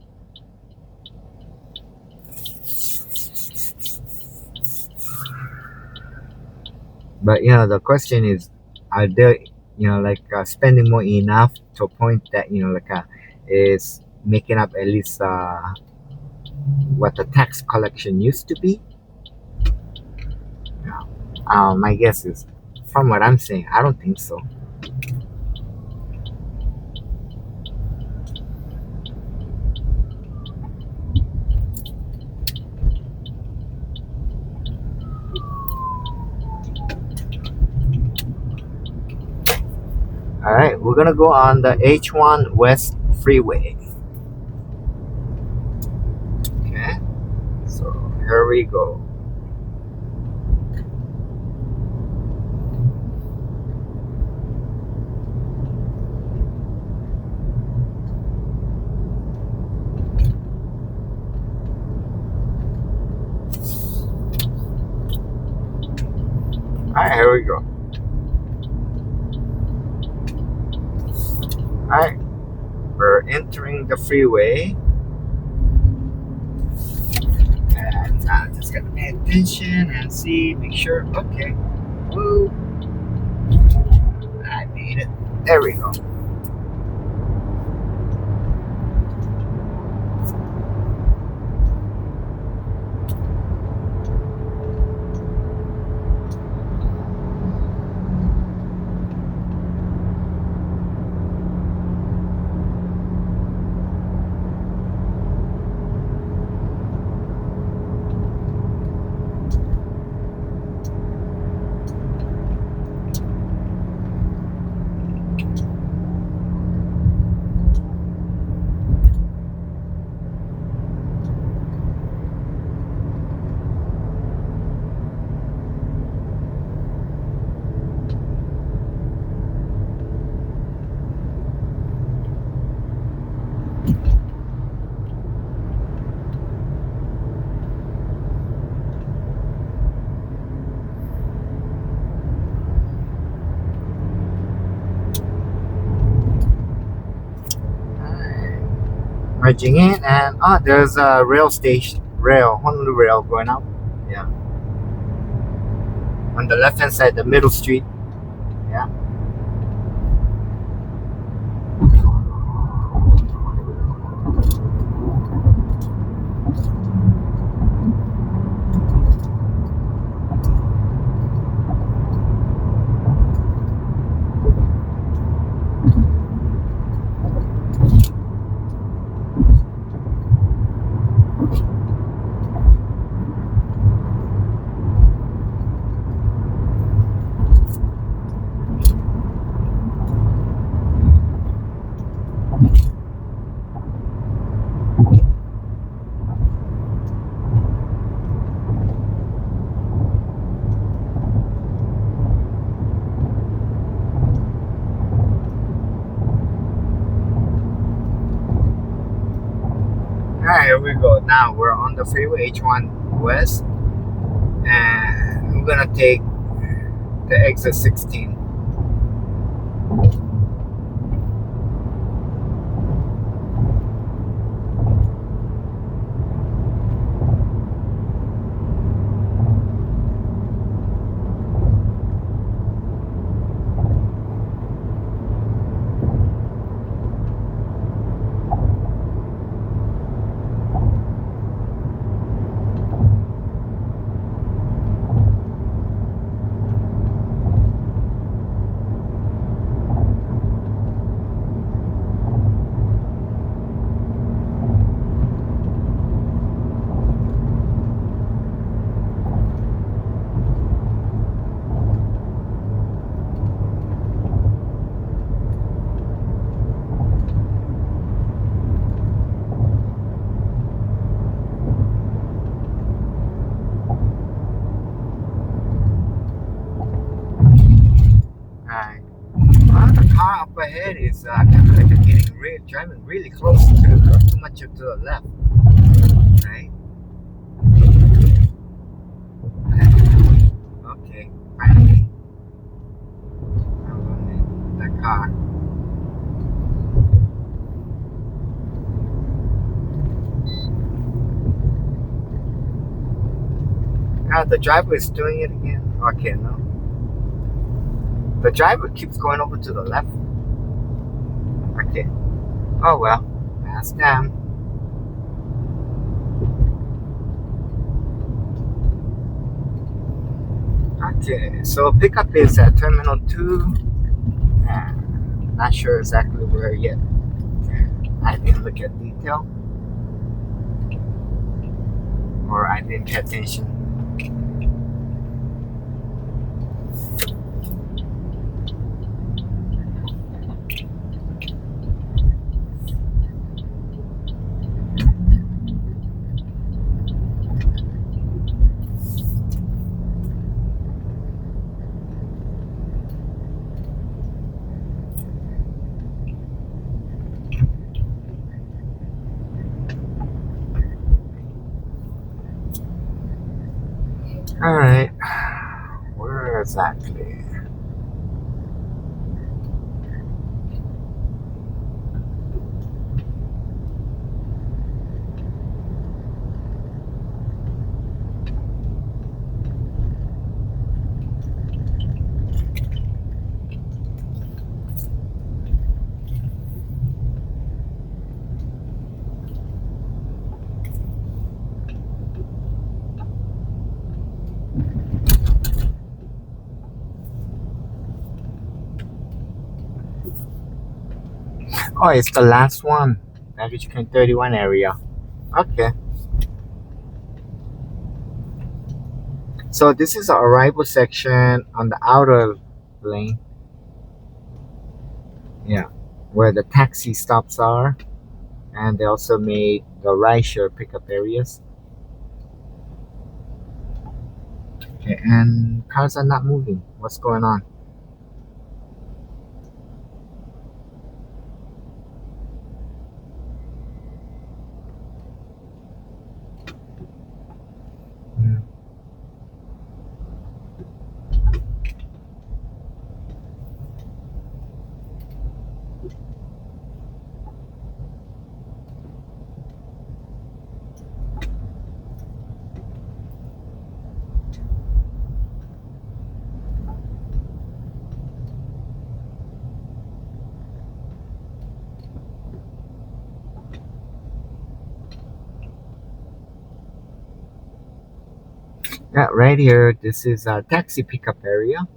But the question is, are they like spending more enough to a point that like is making up at least what the tax collection used to be. Yeah. My guess is, from what I'm saying, I don't think so. All right, we're gonna go on the H1 West Freeway. Okay, so here we go. All right, here we go. All right, we're entering the freeway. And just gotta pay attention and see, make sure. Okay, woo, I made it. There we go. Merging in, and there's a rail station, Honolulu rail going up. Yeah, on the left hand side, the middle street. Yeah. Alright, here we go. Now we're on the freeway H1 West, and we're gonna take the exit 16. Alright. The car up ahead is kind of like driving really close to too much to the left. Right? Okay, finally. I'm in the car. The driver is doing it again. Okay, no. The driver keeps going over to the left. Okay. Oh well. past them. Okay, so pickup is at Terminal 2. Not sure exactly where yet. I didn't look at detail, or I didn't pay attention. All right, where exactly? Oh, it's the last one. Baggage claim 31 area. Okay. So this is the arrival section on the outer lane. Yeah. Where the taxi stops are. And they also made the rideshare pickup areas. Okay, and cars are not moving. What's going on? Hmm. Yeah, right here. This is a taxi pickup area.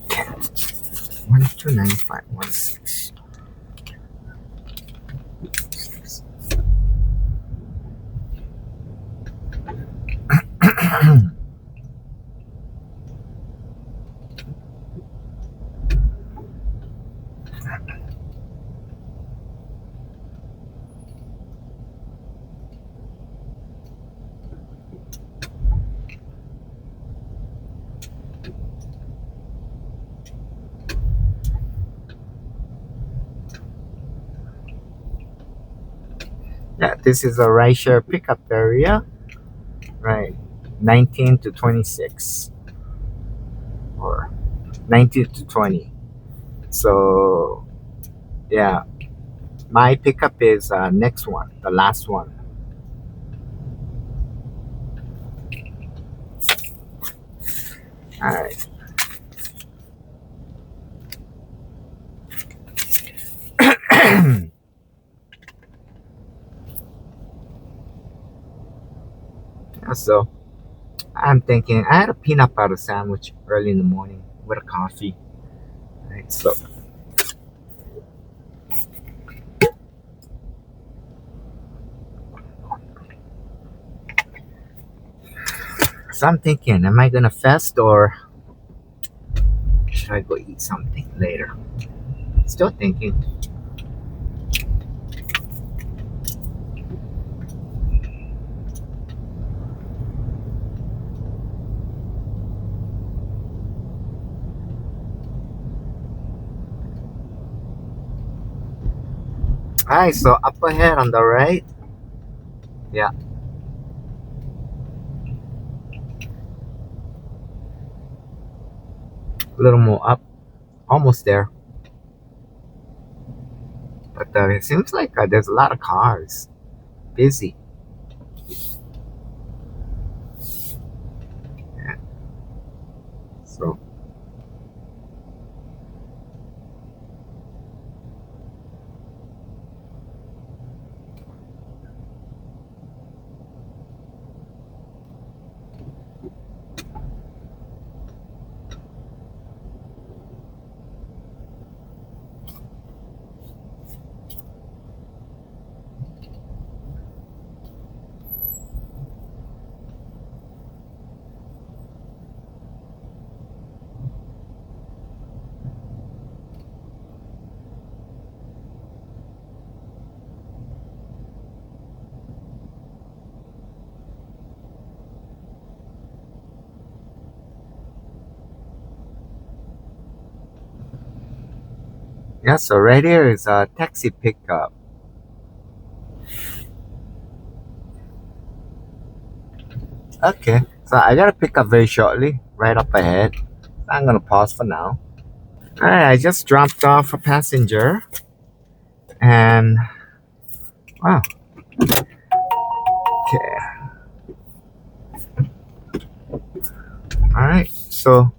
Okay. 129516. Yeah, this is a rideshare pickup area. Right. 19 to 26. Or 19 to 20. So, yeah. My pickup is next one. The last one. Alright. So, I'm thinking I had a peanut butter sandwich early in the morning with a coffee. Right. So I'm thinking, am I gonna fast or should I go eat something later? Still thinking. Alright, so up ahead on the right. Yeah, a little more up. Almost there. But it seems like there's a lot of cars. Busy. Yeah. So yeah, so right here is a taxi pickup. Okay, so I gotta pick up very shortly, right up ahead. I'm gonna pause for now. Alright, I just dropped off a passenger, and wow, okay. Alright, so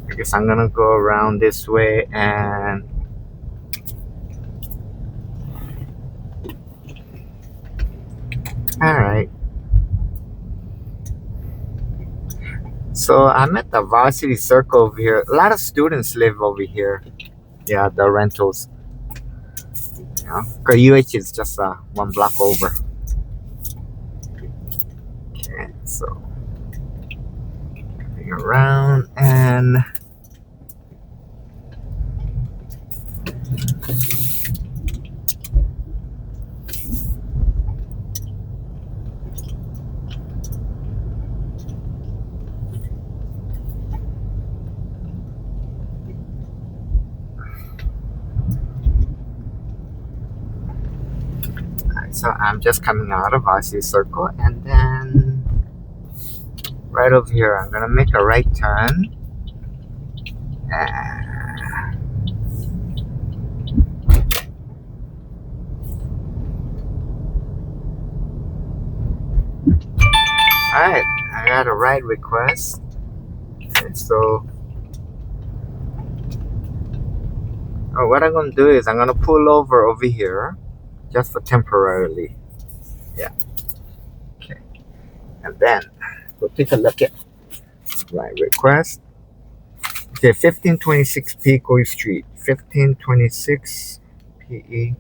I guess I'm gonna go around this way and alright. So I'm at the Varsity Circle over here. A lot of students live over here. Yeah, the rentals. Yeah, cause UH is just one block over. Okay, so coming around and so I'm just coming out of Varsity Circle, and then right over here I'm gonna make a right turn. Alright, I got a ride request. And so what I'm gonna do is I'm gonna pull over here just for temporarily. Yeah. Okay. And then we'll take a look at ride request. Okay, 1526 P Koi Street. 1526 PE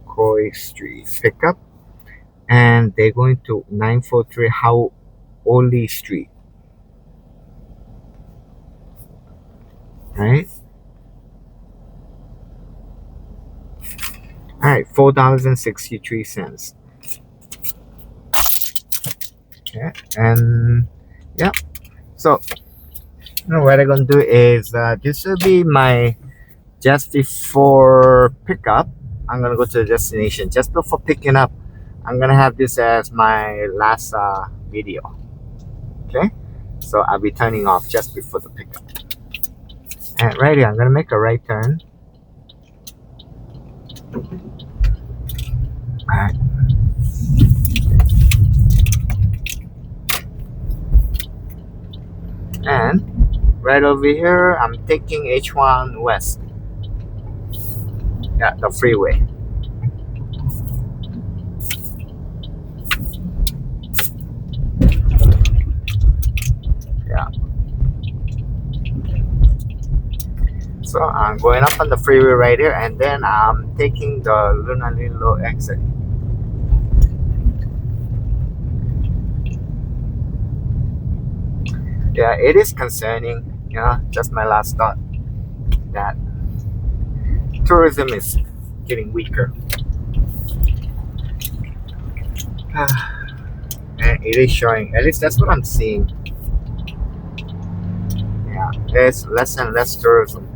Koi Street. Pickup. And they're going to 943 Haoli Street. Right? Alright, $4.63. Okay, and yeah. So what I'm gonna do is this will be my just before pickup. I'm gonna go to the destination. Just before picking up, I'm gonna have this as my last video. Okay, so I'll be turning off just before the pickup. And right here, I'm gonna make a right turn. Alright. And right over here, I'm taking H1 West. Yeah, the freeway. Yeah. So I'm going up on the freeway right here, and then I'm taking the Honolulu exit. Yeah, it is concerning. Yeah, just my last thought that tourism is getting weaker. And it is showing, at least that's what I'm seeing. Yeah, there's less and less tourism.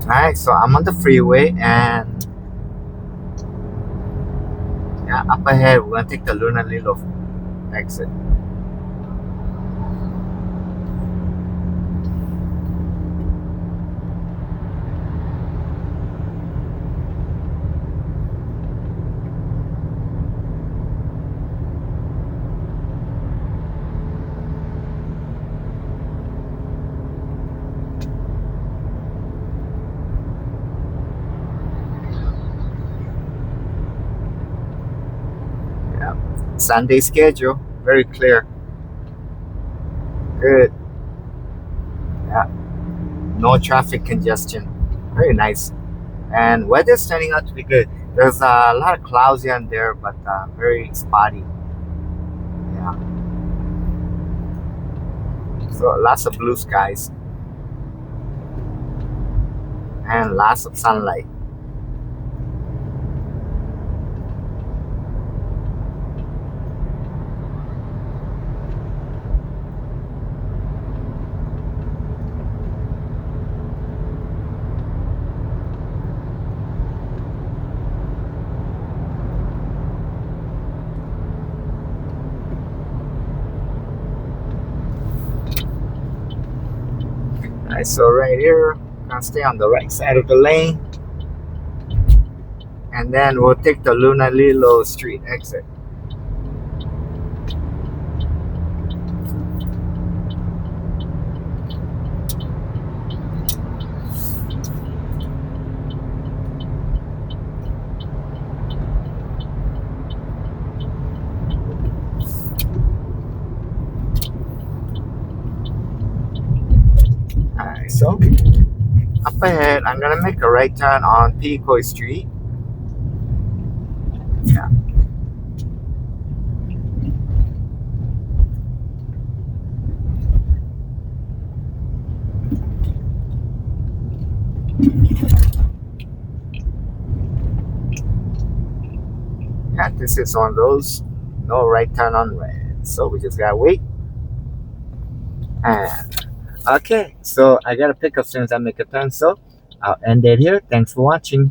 Alright, so I'm on the freeway, and yeah, Up ahead, we're gonna take the Honolulu exit. Yeah. Sunday schedule, very clear. Good. Yeah. No traffic congestion. Very nice. And weather's turning out to be good. There's a lot of clouds here and there, but very spotty. Yeah. So lots of blue skies and lots of sunlight. Alright, so right here, gonna stay on the right side of the lane, and then we'll take the Lunalilo Street exit. Alright, so up ahead, I'm gonna make a right turn on Picoy Street. Yeah. Yeah, this is one of those no right turn on red. So we just gotta wait. And okay, so I gotta pick up as soon as I make a turn. So I'll end it here. Thanks for watching.